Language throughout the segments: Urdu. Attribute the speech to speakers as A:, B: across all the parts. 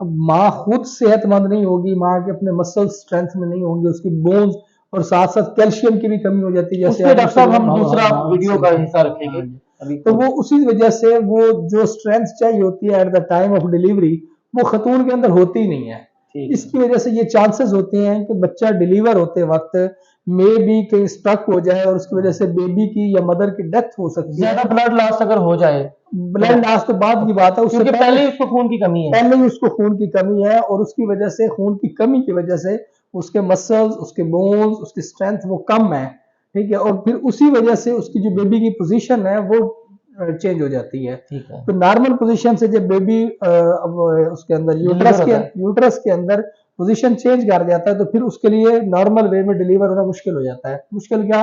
A: اب ماں خود صحت مند نہیں ہوگی, ماں کے اپنے مسل اسٹرینتھ میں نہیں ہوں گے, اس کی بونز اور ساتھ ساتھ کیلشیم کی بھی کمی ہو جاتی ہے,
B: اس
A: جیسے
B: پہ
A: آپ
B: ڈاکٹر صاحب ہم دوسرا ویڈیو کا حصہ رکھیں گے ابھی.
A: تو وہ اسی وجہ سے وہ جو اسٹرینتھ چاہیے ہوتی ہے at the time of delivery وہ خاتون کے اندر ہوتی ہی نہیں ہے. اس کی وجہ سے یہ چانسز ہوتے ہیں کہ بچہ ڈیلیور ہوتے وقت مے بی کہیں اسٹک ہو جائے, اور اس کی وجہ سے بیبی کی یا مدر کی ڈیتھ ہو سکتی ہے.
B: زیادہ بلڈ لاس اگر ہو جائے,
A: بلڈ لاس تو بعد کی بات ہے, اس سے
B: کیونکہ پہلے ہی اس کو خون کی کمی ہے,
A: پہلے ہی اس کو خون کی کمی ہے, اور اس کی وجہ سے خون کی کمی کی وجہ سے اس کے مسلز, اس کے بونز, اس کی اسٹرینتھ وہ کم ہے, ٹھیک ہے, اور پھر اسی وجہ سے اس کی جو بیبی کی پوزیشن ہے وہ چینج ہو جاتی ہے. تو نارمل پوزیشن سے جب بیبی اس کے اندر یوٹرس کے اندر پوزیشن چینج کر جاتا ہے تو پھر اس کے لیے نارمل وے میں ڈیلیور ہونا مشکل ہو جاتا ہے. مشکل کیا,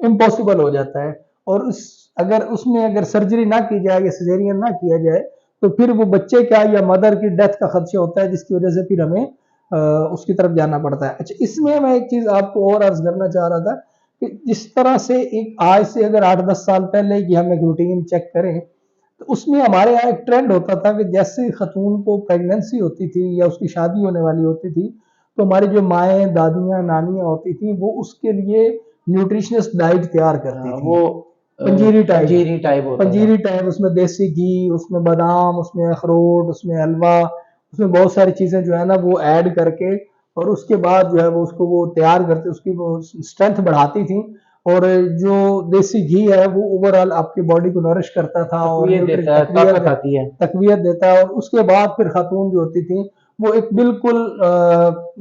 A: امپاسبل ہو جاتا ہے. اور اس میں اگر سرجری نہ کی جائے یا سیزیرین نہ کیا جائے تو پھر وہ بچے کا یا مدر کی ڈیتھ کا خدشہ ہوتا ہے, جس کی وجہ سے پھر ہمیں اس کی طرف جانا پڑتا ہے. اچھا, اس میں ایک چیز آپ کو اور عرض کرنا چاہ رہا تھا کہ جس طرح سے ایک آج سے اگر 8-10 سال پہلے کی ہم ایک روٹین چیک کریں تو اس میں ہمارے یہاں ایک ٹرینڈ ہوتا تھا کہ جیسے خاتون کو پریگننسی ہوتی تھی یا اس کی شادی ہونے والی ہوتی تھی تو ہماری جو مائیں, دادیاں, نانیاں ہوتی تھیں وہ اس کے لیے نیوٹریشنس ڈائٹ تیار کرتی تھی. وہ پنجیری ٹائپ, اس میں دیسی گھی, اس میں بادام, اس میں اخروٹ, اس میں حلوہ, اس میں بہت ساری چیزیں جو ہے نا وہ ایڈ کر کے, اور اس کے بعد جو ہے وہ اس کو وہ تیار کرتے, اس کی وہ اسٹرینتھ بڑھاتی تھی. اور جو دیسی گھی ہے وہ اوور آل آپ کی باڈی کو نورش کرتا تھا اور تقویت دیتا ہے. اور اس کے بعد پھر خاتون جو ہوتی تھی وہ ایک بالکل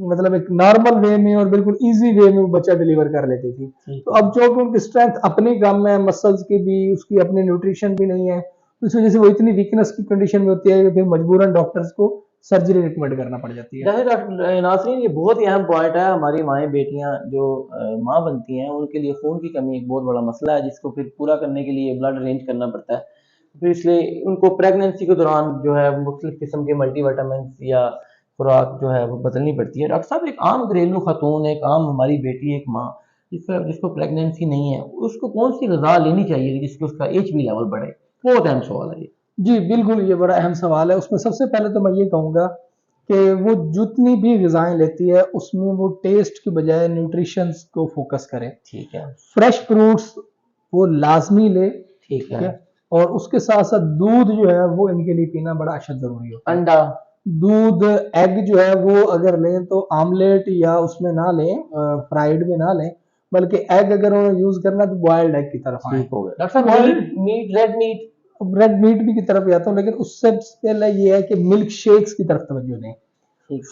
A: مطلب ایک نارمل وے میں اور بالکل ایزی وے میں بچہ ڈیلیور کر لیتی تھی. تو اب جو کہ ان کی اسٹرینتھ اپنی کم ہے, مسلز کی بھی, اس کی اپنی نیوٹریشن بھی نہیں ہے, اس وجہ سے وہ اتنی ویکنس کی کنڈیشن میں ہوتی ہے کہ پھر مجبوراً ڈاکٹرز کو سرجری ریکمنڈ کرنا پڑ جاتی ہے.
B: ناظرین, یہ بہت ہی اہم پوائنٹ ہے. ہماری مائیں بیٹیاں جو ماں بنتی ہیں ان کے لیے خون کی کمی ایک بہت بڑا مسئلہ ہے, جس کو پھر پورا کرنے کے لیے بلڈ ارینج کرنا پڑتا ہے. پھر اس لیے ان کو پریگننسی کے دوران جو ہے مختلف قسم کے ملٹی وٹامنس یا خوراک جو ہے وہ بدلنی پڑتی ہے. ڈاکٹر صاحب, ایک عام گھریلو خاتون, ایک عام ہماری بیٹی, ایک ماں جس کو پریگننسی نہیں ہے, اس کو کون سی غذا لینی چاہیے جس سے اس کا ایچ بی لیول بڑھے؟ بہت اہم سوال ہے یہ.
A: جی بالکل, یہ بڑا اہم سوال ہے. اس میں سب سے پہلے تو میں یہ کہوں گا کہ وہ جتنی بھی غذائیں لیتی ہے اس میں وہ ٹیسٹ کی بجائے نیوٹریشنز کو فوکس کرے.
B: ٹھیک ہے.
A: فریش فروٹس وہ لازمی لے.
B: ٹھیک ہے.
A: اور اس کے ساتھ ساتھ دودھ جو ہے وہ ان کے لیے پینا بڑا اشد ضروری ہوتا ہے.
B: انڈا,
A: دودھ, ایگ جو ہے وہ اگر لیں تو آملیٹ یا اس میں نہ لیں, فرائیڈ میں نہ لیں, بلکہ ایگ اگر انہوں یوز کرنا تو بوائلڈ ایگ کی طرف آئیں.
B: ڈاکٹر صاحب,
A: ریڈ میٹ بھی کی طرف جاتا ہوں, لیکن اس سے پہلے یہ ہے کہ ملک شیکس کی طرف توجہ دیں.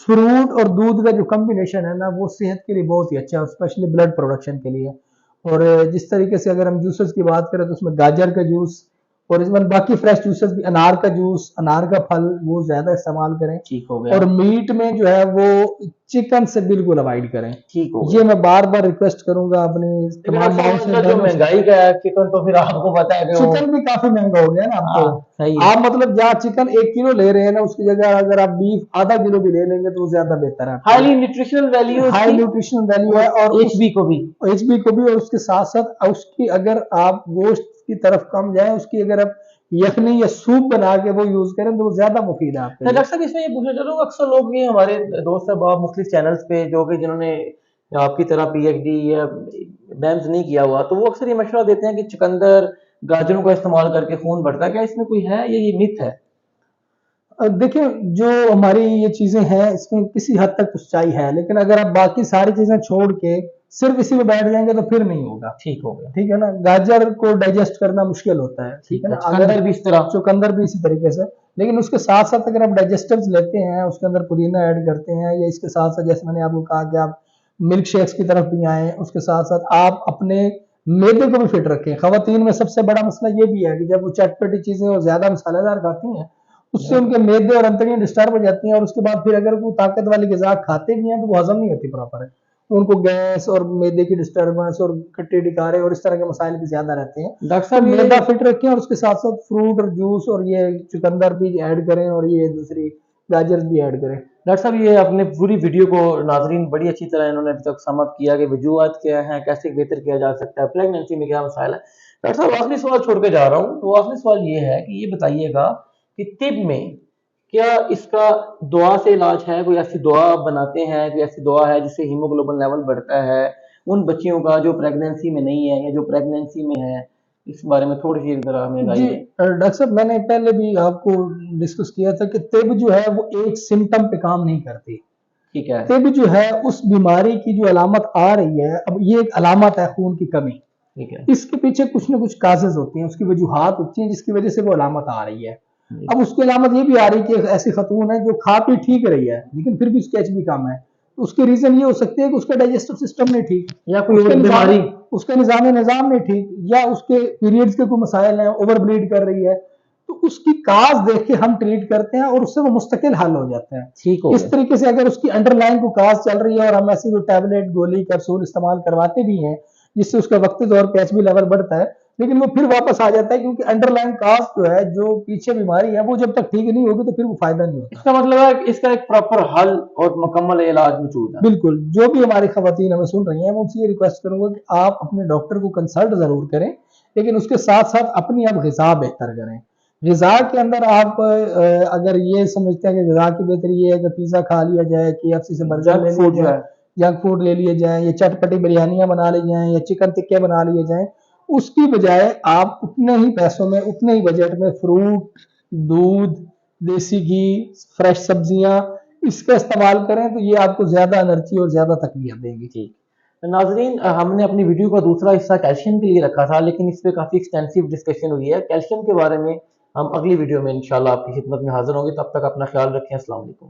A: فروٹ اور دودھ کا جو کمبینیشن ہے نا وہ صحت کے لیے بہت ہی اچھا ہے, اسپیشلی بلڈ پروڈکشن کے لیے. اور جس طریقے سے اگر ہم جوسز کی بات کریں تو اس میں گاجر کا جوس اور اس میں باقی فریش جوسز بھی, انار کا جوس, انار کا پھل وہ زیادہ استعمال کریں.
B: ٹھیک ہو گیا.
A: اور میٹ میں جو ہے وہ چکن سے بالکل اوائڈ کریں.
B: ٹھیک ہو گیا.
A: یہ میں بار بار ریکویسٹ کروں گا اپنے تمام ماؤں سے.
B: جو مہنگائی کا ہے چکن, تو پھر آپ کو پتا ہے کہ
A: چکن بھی کافی مہنگا ہو گیا نا اب تو. آپ مطلب جہاں چکن 1 کلو لے رہے ہیں نا اس کی جگہ اگر آپ بیف آدھا کلو بھی لے لیں گے تو وہ زیادہ بہتر ہے.
B: ہائی نیوٹریشنل ویلیو
A: ہے, اور
B: ایچ بی کو بھی,
A: اور اس کے ساتھ ساتھ اس کی اگر آپ گوشت کی طرف کم جائیں, اس کی اگر آپ یخنی یا سوپ بنا کے وہ یوز کریں تو وہ زیادہ مفید ہے آپ کے لیے.
B: ڈاکٹر صاحب, اس میں یہ پوچھنا چاہوں, اکثر لوگ یہ ہمارے دوست احباب مختلف چینلز پہ جو کہ جنہوں نے آپ کی طرح پی ایچ ڈی یا بیمز نہیں کیا ہوا, تو وہ اکثر یہ مشورہ دیتے ہیں کہ چقندر, گاجروں کا استعمال کر کے خون بڑھتا ہے. کیا اس میں کوئی ہے یا یہ مت ہے؟
A: دیکھیں, جو ہماری یہ چیزیں ہیں اس میں کسی حد تک سچائی ہے, لیکن اگر آپ باقی ساری چیزیں چھوڑ کے صرف اسی میں بیٹھ جائیں گے تو پھر نہیں ہوگا.
B: ٹھیک ہو گیا.
A: ٹھیک ہے نا, گاجر کو ڈائجسٹ کرنا مشکل ہوتا ہے. ٹھیک ہے نا,
B: چقندر بھی اس طرح,
A: چقندر بھی اسی طریقے سے. لیکن اس کے ساتھ ساتھ اگر آپ ڈائجسٹرز لیتے ہیں, اس کے اندر پودینہ ایڈ کرتے ہیں, یا اس کے ساتھ ساتھ جیسے میں نے آپ کو کہا کہ آپ ملک شیکس کی طرف بھی آئیں, اس کے ساتھ ساتھ آپ اپنے معدے کو بھی فٹ رکھیں. خواتین میں سب سے بڑا مسئلہ یہ بھی ہے کہ جب وہ چٹپٹی چیزیں اور زیادہ مسالہ دار کھاتی ہیں اس سے ان کے معدے اور انتڑیاں ڈسٹرب ہو جاتی ہیں, اور اس کے بعد پھر اگر وہ طاقت والی غذا کھاتے بھی ہیں تو وہ ہضم نہیں ہوتی پراپر ہے. ان کو گیس اور معدے کی ڈسٹربنس اور کھٹے ڈکارے اور اس طرح کے مسائل بھی زیادہ رہتے ہیں.
B: ڈاکٹر صاحب
A: معدہ فٹ رکھیں, اور اس کے ساتھ ساتھ فروٹ اور جوس اور یہ چقندر بھی ایڈ کریں, اور یہ دوسری گاجر بھی ایڈ کریں.
B: ڈاکٹر صاحب, یہ اپنے پوری ویڈیو کو ناظرین بڑی اچھی طرح انہوں نے ابھی تک سم اپ کیا کہ وجوہات کیا ہیں, کیسے بہتر کیا جا سکتا ہے, پریگننسی میں کیا مسائل ہے. ڈاکٹر صاحب, آخری سوال چھوڑ کے جا رہا ہوں, تو آخری سوال یہ ہے کہ یہ بتائیے گا کہ طب میں کیا اس کا دعا سے علاج ہے؟ کوئی ایسی دعا آپ بناتے ہیں، کوئی ایسی دعا ہے جس سے ہیموگلوبن لیول بڑھتا ہے ان بچیوں کا جو پریگنینسی میں نہیں ہے یا جو پریگنینسی میں ہے؟ اس بارے میں تھوڑی سی ذرا ہمیں
A: جی
B: گائیڈ.
A: ڈاکٹر صاحب، میں نے پہلے بھی آپ کو ڈسکس کیا تھا کہ طب جو ہے وہ ایک سمٹم پہ کام نہیں کرتی.
B: ٹھیک ہے.
A: طب جو ہے اس بیماری کی جو علامت آ رہی ہے، اب یہ ایک علامت ہے خون کی کمی،
B: ٹھیک ہے.
A: اس کے پیچھے کچھ نہ کچھ کازز ہوتی ہیں، اس کی وجوہات ہوتی ہیں جس کی وجہ سے وہ علامت آ رہی ہے.
B: جی.
A: اب اس کی علامت یہ بھی آ رہی ہے کہ ایک ایسی خاتون ہے جو کھا پی ٹھیک رہی ہے لیکن پھر بھی اس کی HB کم ہے. تو اس کے ریزن یہ ہو سکتے ہیں کہ اس کا ڈائجسٹو سسٹم نہیں ٹھیک،
B: یا کوئی
A: اس
B: اور
A: کے
B: بیماری.
A: اس کا نظام نہیں ٹھیک، یا اس کے پیریڈز کے کوئی مسائل ہیں، اوور بلیڈ کر رہی ہے. تو اس کی کاز دیکھ کے ہم ٹریٹ کرتے ہیں اور اس سے وہ مستقل حل ہو جاتے ہیں.
B: ٹھیک ہو
A: اس
B: گیا.
A: طریقے سے اگر اس کی انڈر لائن کو کاز چل رہی ہے اور ہم ایسی کوئی ٹیبلٹ، گولی، کیپسول استعمال کرواتے بھی ہیں جس سے اس کا وقتی طور پہ HB لیول بڑھتا ہے، لیکن وہ پھر واپس آ جاتا ہے کیونکہ انڈر لائن کاز جو ہے، جو پیچھے بیماری ہے، وہ جب تک ٹھیک نہیں ہوگی تو پھر وہ فائدہ نہیں
B: اس
A: ہوتا.
B: کا مطلب ہے کہ اس کا ایک پراپر حل اور مکمل علاج موجود ہے.
A: بالکل. جو بھی ہماری خواتین ہمیں سن رہی ہیں، میں ان سے یہ ریکویسٹ کروں گا کہ آپ اپنے ڈاکٹر کو کنسلٹ ضرور کریں، لیکن اس کے ساتھ ساتھ اپنی اب غذا بہتر کریں. غذا کے اندر آپ اگر یہ سمجھتے ہیں کہ غذا کی بہتری یہ ہے کہ پیزا کھا لیا جائے، KFC سے برگر لے لیا جائے، جنک فوڈ لے لیے جائیں، یا چٹپٹی بریانیاں بنا لی جائیں، یا چکن ٹکے بنا لیے جائیں، اس کی بجائے آپ اتنے ہی پیسوں میں، اتنے ہی بجٹ میں فروٹ، دودھ، دیسی گھی، فریش سبزیاں اس کا استعمال کریں تو یہ آپ کو زیادہ انرجی اور زیادہ تقویت دیں گی.
B: ٹھیک. ناظرین، ہم نے اپنی ویڈیو کا دوسرا حصہ کیلشیم کے لیے رکھا تھا، لیکن اس پہ کافی ایکسٹینسو ڈسکشن ہوئی ہے. کیلشیم کے بارے میں ہم اگلی ویڈیو میں انشاءاللہ آپ کی خدمت میں حاضر ہوں گے. تب تک اپنا خیال رکھیں. السلام علیکم.